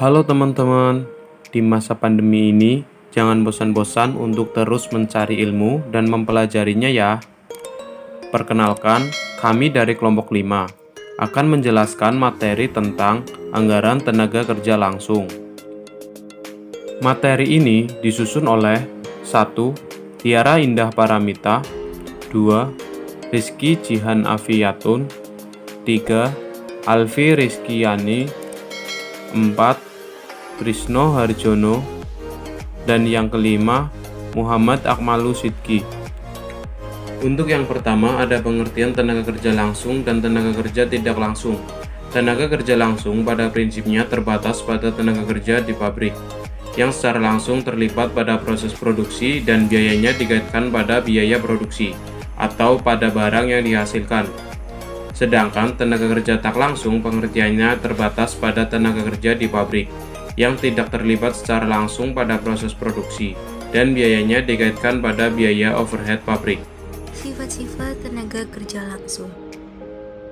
Halo teman-teman, di masa pandemi ini jangan bosan-bosan untuk terus mencari ilmu dan mempelajarinya ya. Perkenalkan, kami dari kelompok 5 akan menjelaskan materi tentang anggaran tenaga kerja langsung. Materi ini disusun oleh 1. Tiara Indah Paramita, 2. Rizky Jihan Afiyatun, 3. Alfi Rizkyani, 4. Trisno Harjono, dan yang kelima Muhammad Akmalu Sidki. Untuk yang pertama ada pengertian tenaga kerja langsung dan tenaga kerja tidak langsung. Tenaga kerja langsung pada prinsipnya terbatas pada tenaga kerja di pabrik yang secara langsung terlibat pada proses produksi dan biayanya dikaitkan pada biaya produksi atau pada barang yang dihasilkan. Sedangkan tenaga kerja tak langsung pengertiannya terbatas pada tenaga kerja di pabrik yang tidak terlibat secara langsung pada proses produksi dan biayanya dikaitkan pada biaya overhead pabrik. Sifat-sifat tenaga kerja langsung.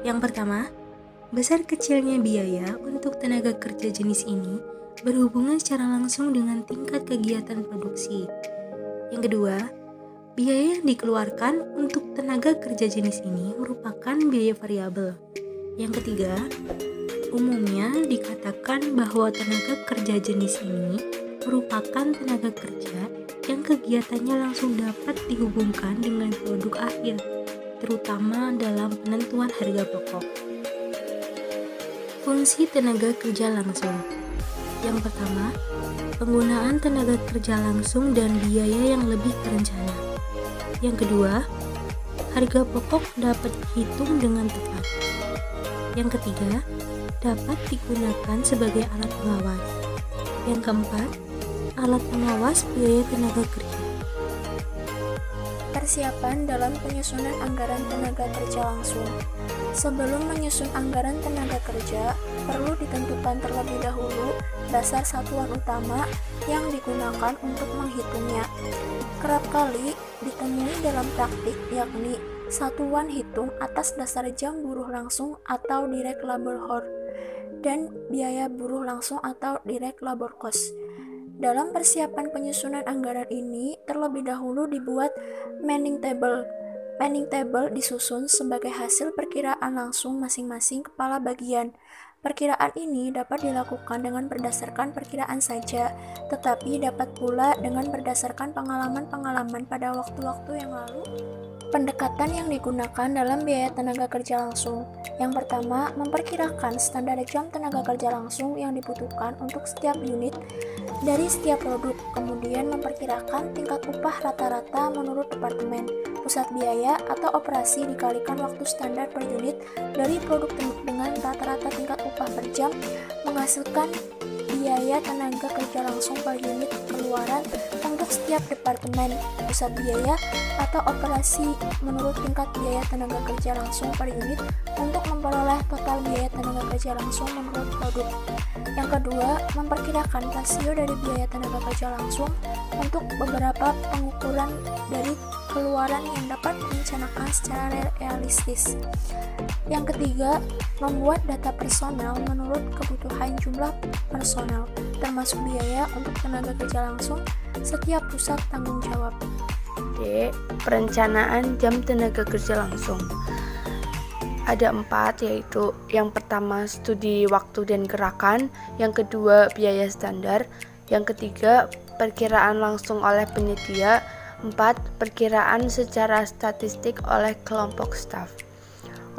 Yang pertama, besar kecilnya biaya untuk tenaga kerja jenis ini berhubungan secara langsung dengan tingkat kegiatan produksi. Yang kedua, biaya yang dikeluarkan untuk tenaga kerja jenis ini merupakan biaya variabel. Yang ketiga, umumnya dikatakan bahwa tenaga kerja jenis ini merupakan tenaga kerja yang kegiatannya langsung dapat dihubungkan dengan produk akhir, terutama dalam penentuan harga pokok. Fungsi tenaga kerja langsung. Yang pertama, penggunaan tenaga kerja langsung dan biaya yang lebih terencana. Yang kedua, harga pokok dapat dihitung dengan tepat. Yang ketiga, dapat digunakan sebagai alat pengawas. Yang keempat, alat pengawas biaya tenaga kerja. Persiapan dalam penyusunan anggaran tenaga kerja langsung. Sebelum menyusun anggaran tenaga kerja, perlu ditentukan terlebih dahulu dasar satuan utama yang digunakan untuk menghitungnya. Kerap kali ditemui dalam praktik, yakni satuan hitung atas dasar jam buruh langsung atau direct labor hour dan biaya buruh langsung atau direct labor cost. Dalam persiapan penyusunan anggaran ini, terlebih dahulu dibuat manning table. Manning table disusun sebagai hasil perkiraan langsung masing-masing kepala bagian. Perkiraan ini dapat dilakukan dengan berdasarkan perkiraan saja, tetapi dapat pula dengan berdasarkan pengalaman-pengalaman pada waktu-waktu yang lalu. Pendekatan yang digunakan dalam biaya tenaga kerja langsung. Yang pertama, memperkirakan standar jam tenaga kerja langsung yang dibutuhkan untuk setiap unit dari setiap produk. Kemudian memperkirakan tingkat upah rata-rata menurut departemen, pusat biaya atau operasi dikalikan waktu standar per unit dari produk dengan rata-rata tingkat upah per jam, menghasilkan biaya tenaga kerja langsung per unit keluaran untuk setiap departemen, pusat biaya atau operasi menurut tingkat biaya tenaga kerja langsung per unit untuk memperoleh total biaya tenaga kerja langsung menurut produk. Yang kedua, memperkirakan rasio dari biaya tenaga kerja langsung untuk beberapa pengukuran dari keluaran yang dapat direncanakan secara realistis. Yang ketiga, membuat data personal menurut kebutuhan jumlah personal, termasuk biaya untuk tenaga kerja langsung setiap pusat tanggung jawab. D. Perencanaan jam tenaga kerja langsung. Ada 4, yaitu yang pertama studi waktu dan gerakan, yang kedua biaya standar, yang ketiga perkiraan langsung oleh penyedia, 4. Perkiraan secara statistik oleh kelompok staf.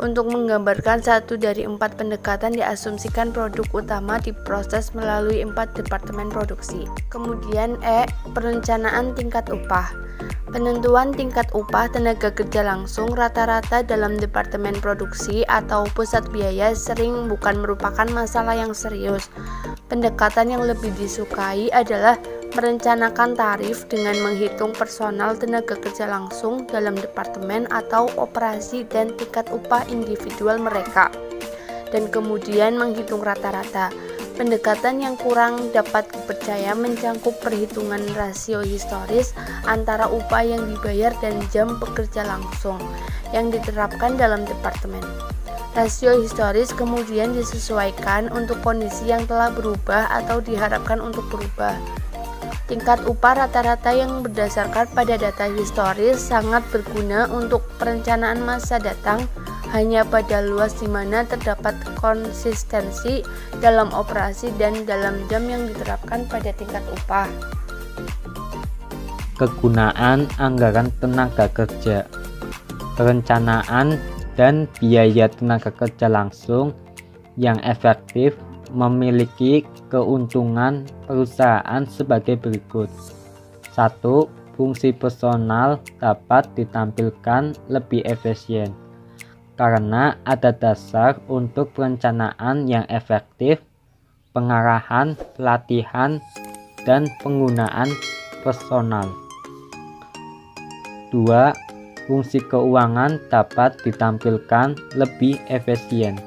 Untuk menggambarkan satu dari 4 pendekatan, diasumsikan produk utama diproses melalui 4 departemen produksi. Kemudian E. Perencanaan tingkat upah. Penentuan tingkat upah tenaga kerja langsung rata-rata dalam departemen produksi atau pusat biaya sering bukan merupakan masalah yang serius. Pendekatan yang lebih disukai adalah merencanakan tarif dengan menghitung personal tenaga kerja langsung dalam departemen atau operasi dan tingkat upah individual mereka, dan kemudian menghitung rata-rata. Pendekatan yang kurang dapat dipercaya mencangkup perhitungan rasio historis antara upah yang dibayar dan jam pekerja langsung yang diterapkan dalam departemen. Rasio historis kemudian disesuaikan untuk kondisi yang telah berubah atau diharapkan untuk berubah. Tingkat upah rata-rata yang berdasarkan pada data historis sangat berguna untuk perencanaan masa datang hanya pada luas di mana terdapat konsistensi dalam operasi dan dalam jam yang diterapkan pada tingkat upah. Kegunaan anggaran tenaga kerja. Perencanaan dan biaya tenaga kerja langsung yang efektif memiliki keuntungan perusahaan sebagai berikut. 1. Fungsi personal dapat ditampilkan lebih efisien karena ada dasar untuk perencanaan yang efektif, pengarahan, pelatihan, dan penggunaan personal. 2. Fungsi keuangan dapat ditampilkan lebih efisien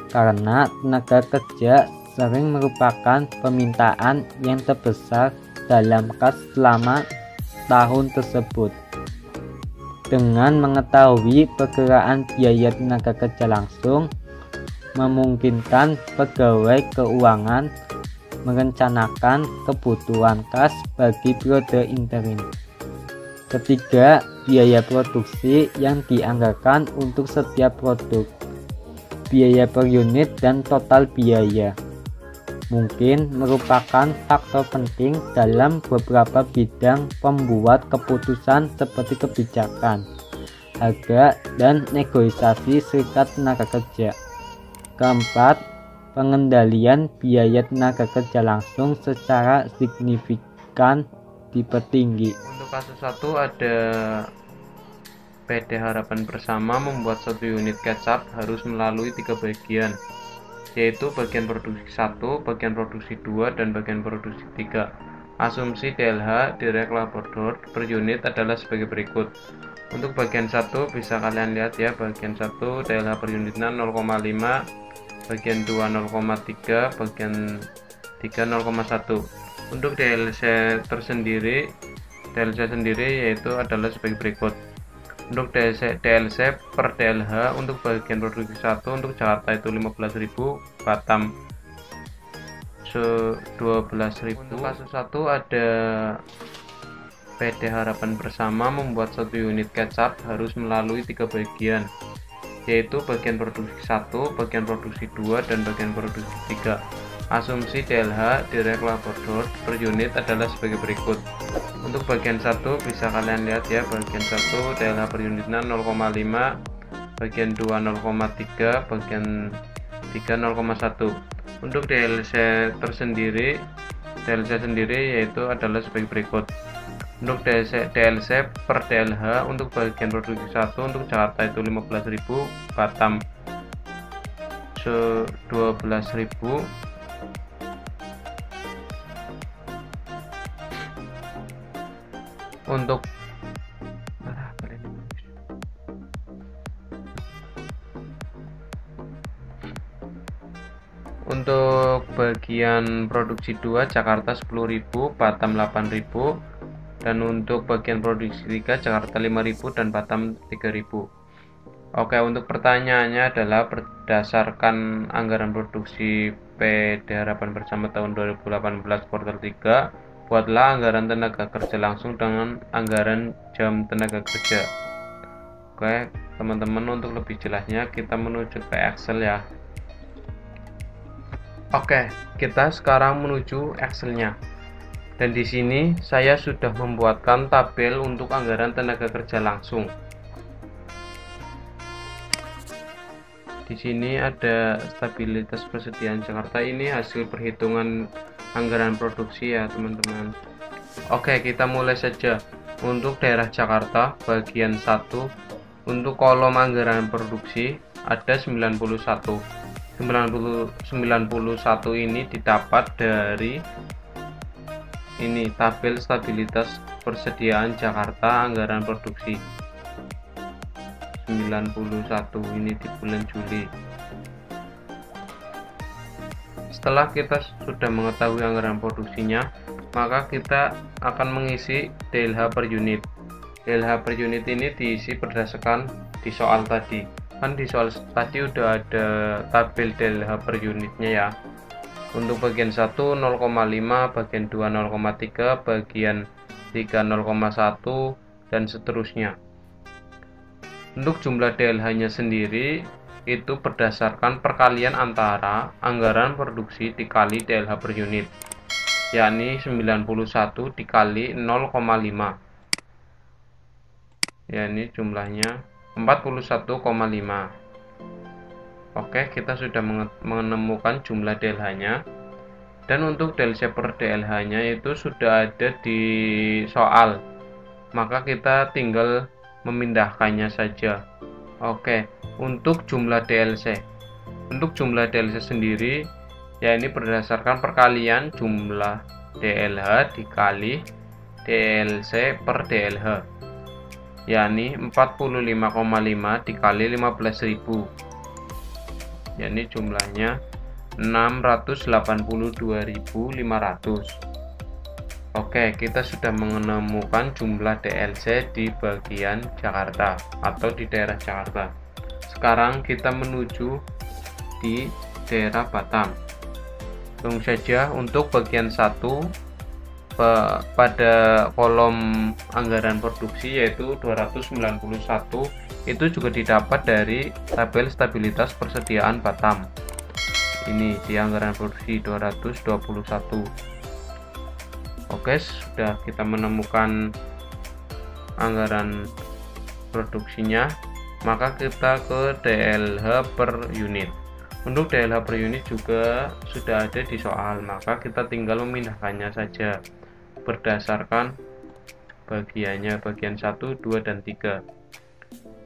karena tenaga kerja sering merupakan permintaan yang terbesar dalam kas selama tahun tersebut. Dengan mengetahui perkiraan biaya tenaga kerja langsung, memungkinkan pegawai keuangan merencanakan kebutuhan kas bagi periode interim. Ketiga, biaya produksi yang dianggarkan untuk setiap produk, biaya per unit dan total biaya, mungkin merupakan faktor penting dalam beberapa bidang pembuat keputusan seperti kebijakan, harga, dan negosiasi serikat tenaga kerja. Keempat, pengendalian biaya tenaga kerja langsung secara signifikan dipertinggi. Untuk kasus 1 ada PT Harapan Bersama membuat 1 unit kecap harus melalui 3 bagian, yaitu bagian produksi 1, bagian produksi 2, dan bagian produksi 3. Asumsi DLH direct labor hour per unit adalah sebagai berikut. Untuk bagian 1 bisa kalian lihat ya, bagian 1 DLH per unitnya 0,5, bagian 2 0,3, bagian 3 0,1. Untuk DLC sendiri yaitu adalah sebagai berikut. Untuk DLC per DLH untuk bagian produksi 1 untuk Jakarta itu 15.000, Batam 12.000. Untuk kasus 1 ada PT Harapan Bersama membuat 1 unit kecap harus melalui 3 bagian, yaitu bagian produksi 1, bagian produksi 2, dan bagian produksi 3. Asumsi DLH direct labor hour per unit adalah sebagai berikut. Untuk bagian 1 bisa kalian lihat ya, bagian 1 DLH per unitnya 0,5, bagian 2 0,3, bagian 3 0,1. Untuk DLC sendiri yaitu adalah sebagai berikut. Untuk DLC per DLH untuk bagian produksi 1 untuk Jakarta itu 15.000, Batam 12.000. Untuk bagian produksi 2 Jakarta 10.000, Batam 8.000, dan untuk bagian produksi 3 Jakarta 5.000 dan Batam 3.000. Oke, untuk pertanyaannya adalah berdasarkan anggaran produksi PT Harapan Bersama tahun 2018 kuartal 3, buatlah anggaran tenaga kerja langsung dengan anggaran jam tenaga kerja. Oke, teman-teman, untuk lebih jelasnya kita menuju ke Excel ya. Oke, kita sekarang menuju Excelnya. Dan di sini saya sudah membuatkan tabel untuk anggaran tenaga kerja langsung. Di sini ada stabilitas persediaan Jakarta, ini hasil perhitungan anggaran produksi ya teman-teman. Oke, kita mulai saja. Untuk daerah Jakarta bagian 1, untuk kolom anggaran produksi ada 91 ini didapat dari ini tabel stabilitas persediaan Jakarta anggaran produksi 91 ini di bulan Juli. Setelah kita sudah mengetahui anggaran produksinya, maka kita akan mengisi DLH per unit. DLH per unit ini diisi berdasarkan di soal tadi. Kan di soal tadi udah ada tabel DLH per unitnya ya. Untuk bagian 1 0,5, bagian 2 0,3, bagian 3 0,1 dan seterusnya. Untuk jumlah DLH-nya sendiri itu berdasarkan perkalian antara anggaran produksi dikali DLH per unit, yakni 91 dikali 0,5, yakni jumlahnya 41,5. Oke, kita sudah menemukan jumlah DLH-nya. Dan untuk DLC per DLH-nya itu sudah ada di soal. Maka kita tinggal memindahkannya saja. Oke, untuk jumlah DLC. Untuk jumlah DLC sendiri, ya ini berdasarkan perkalian jumlah DLH dikali DLC per DLH. Yakni 45,5 dikali 15.000, yakni jumlahnya 682.500. Oke, kita sudah menemukan jumlah DLC di bagian Jakarta atau di daerah Jakarta. Sekarang kita menuju di daerah Batam. Langsung saja untuk bagian 1 pada kolom anggaran produksi yaitu 291 itu juga didapat dari tabel stabilitas persediaan Batam. Ini di anggaran produksi 221. Oke, sudah kita menemukan anggaran produksinya, maka kita ke DLH per unit. Untuk DLH per unit juga sudah ada di soal, maka kita tinggal memindahkannya saja berdasarkan bagiannya, bagian 1, 2, dan 3.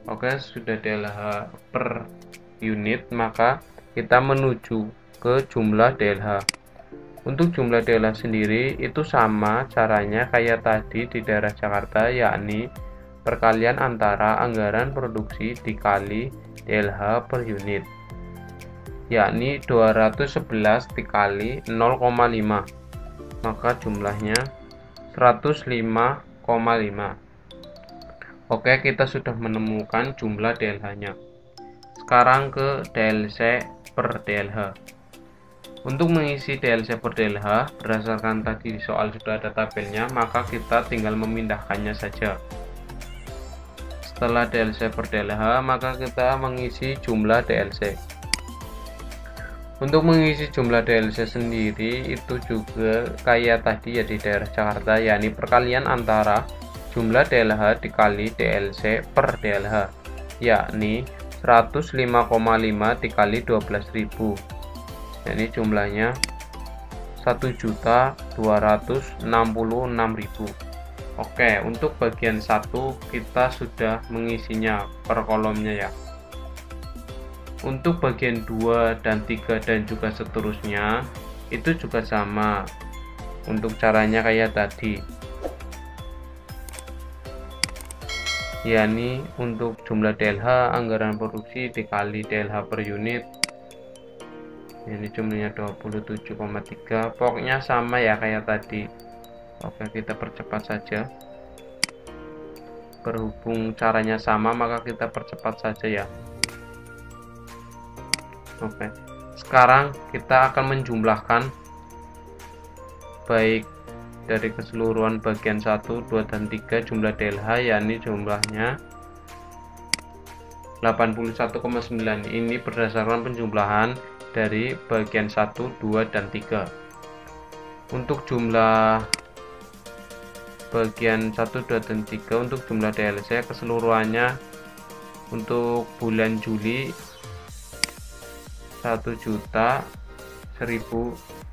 Oke, sudah DLH per unit, maka kita menuju ke jumlah DLH. Untuk jumlah DLH sendiri itu sama caranya kayak tadi di daerah Jakarta, yakni perkalian antara anggaran produksi dikali DLH per unit, yakni 211 dikali 0,5, maka jumlahnya 105,5. Oke, kita sudah menemukan jumlah DLH-nya. Sekarang ke DLC per DLH. Untuk mengisi DLC per DLH, berdasarkan tadi di soal sudah ada tabelnya, maka kita tinggal memindahkannya saja. Setelah DLC per DLH, maka kita mengisi jumlah DLC. Untuk mengisi jumlah DLC sendiri itu juga kayak tadi ya di daerah Jakarta, yakni perkalian antara jumlah DLH dikali DLC per DLH, yakni 105,5 dikali 12.000, yakni jumlahnya 1.266.000. Oke, untuk bagian 1 kita sudah mengisinya per kolomnya ya. Untuk bagian 2 dan 3 dan juga seterusnya itu juga sama. Untuk caranya kayak tadi, yakni untuk jumlah DLH anggaran produksi dikali DLH per unit, ini jumlahnya 27,3. Pokoknya sama ya kayak tadi. Oke, kita percepat saja. Berhubung caranya sama, maka kita percepat saja ya. Oke, sekarang kita akan menjumlahkan baik dari keseluruhan bagian 1, 2, dan 3 jumlah DLH, yakni jumlahnya 81,9. Ini berdasarkan penjumlahan dari bagian 1, 2, dan 3. Untuk jumlah bagian 1, 2, dan 3 untuk jumlah DLC keseluruhannya untuk bulan Juli 1.100.000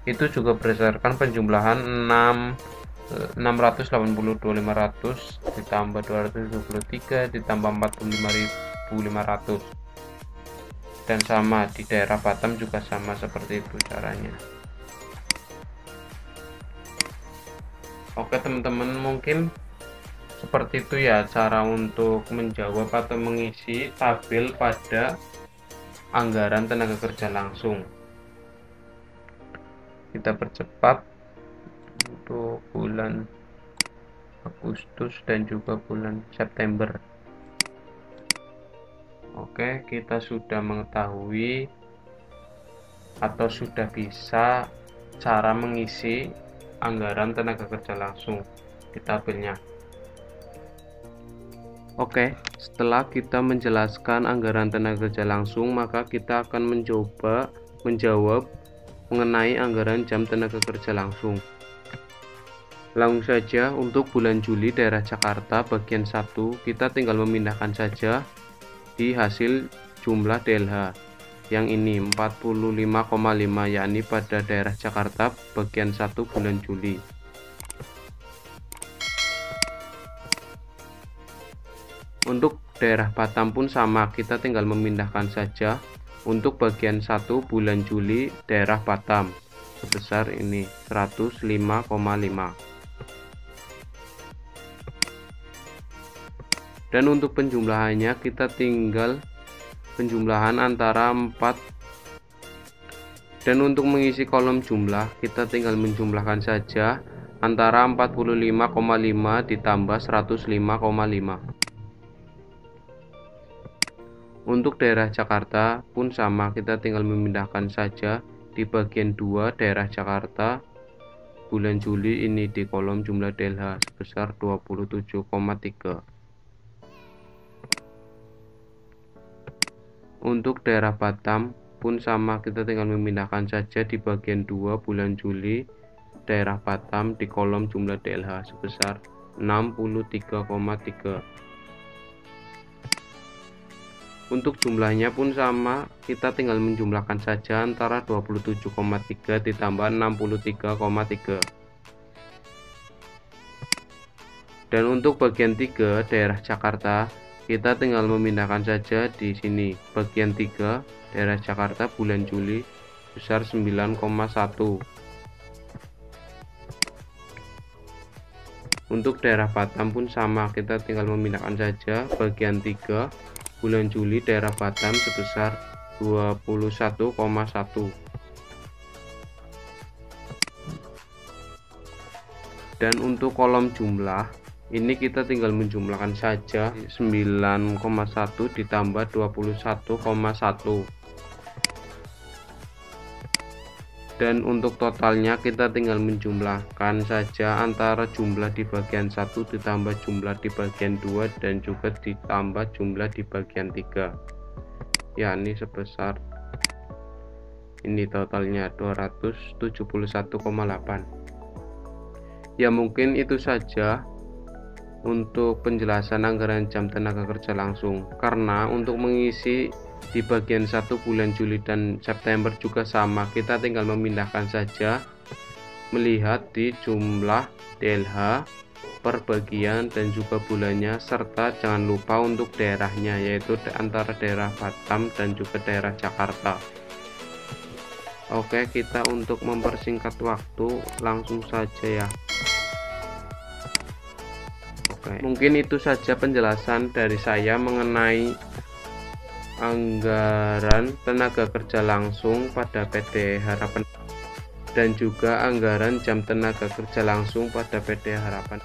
itu juga berdasarkan penjumlahan 682.500 ditambah 223 ditambah 45.500, dan sama di daerah Batam juga sama seperti itu caranya. Oke teman-teman, mungkin seperti itu ya cara untuk menjawab atau mengisi tabel pada anggaran tenaga kerja langsung. Kita percepat untuk bulan Agustus dan juga bulan September. Oke, kita sudah mengetahui atau sudah bisa cara mengisi anggaran tenaga kerja langsung di tabelnya. Oke, setelah kita menjelaskan anggaran tenaga kerja langsung, maka kita akan mencoba menjawab mengenai anggaran jam tenaga kerja langsung. Langsung saja untuk bulan Juli daerah Jakarta bagian 1, kita tinggal memindahkan saja di hasil jumlah DLH yang ini 45,5, yakni pada daerah Jakarta bagian 1 bulan Juli. Untuk daerah Batam pun sama, kita tinggal memindahkan saja untuk bagian 1 bulan Juli daerah Batam sebesar ini 105,5. Dan untuk penjumlahannya kita tinggal penjumlahan antara 4, dan untuk mengisi kolom jumlah kita tinggal menjumlahkan saja antara 45,5 ditambah 105,5. Untuk daerah Jakarta pun sama, kita tinggal memindahkan saja di bagian 2 daerah Jakarta bulan Juli ini di kolom jumlah DLH sebesar 27,3. Untuk daerah Batam pun sama, kita tinggal memindahkan saja di bagian 2 bulan Juli daerah Batam di kolom jumlah DLH sebesar 63,3. Untuk jumlahnya pun sama, kita tinggal menjumlahkan saja antara 27,3 ditambah 63,3. Dan untuk bagian 3 daerah Jakarta, kita tinggal memindahkan saja di sini bagian 3 daerah Jakarta bulan Juli besar 9,1. Untuk daerah Batam pun sama, kita tinggal memindahkan saja bagian 3 bulan Juli daerah Batam sebesar 21,1. Dan untuk kolom jumlah ini kita tinggal menjumlahkan saja 9,1 ditambah 21,1. Dan untuk totalnya kita tinggal menjumlahkan saja antara jumlah di bagian 1 ditambah jumlah di bagian 2 dan juga ditambah jumlah di bagian 3, yakni sebesar ini totalnya 271,8. Ya, mungkin itu saja untuk penjelasan anggaran jam tenaga kerja langsung, karena untuk mengisi di bagian 1 bulan Juli dan September juga sama, kita tinggal memindahkan saja melihat di jumlah DLH per bagian dan juga bulannya, serta jangan lupa untuk daerahnya, yaitu antara daerah Batam dan juga daerah Jakarta. Oke, kita untuk mempersingkat waktu langsung saja ya. Oke, mungkin itu saja penjelasan dari saya mengenai anggaran tenaga kerja langsung pada PT Harapan dan juga anggaran jam tenaga kerja langsung pada PT Harapan.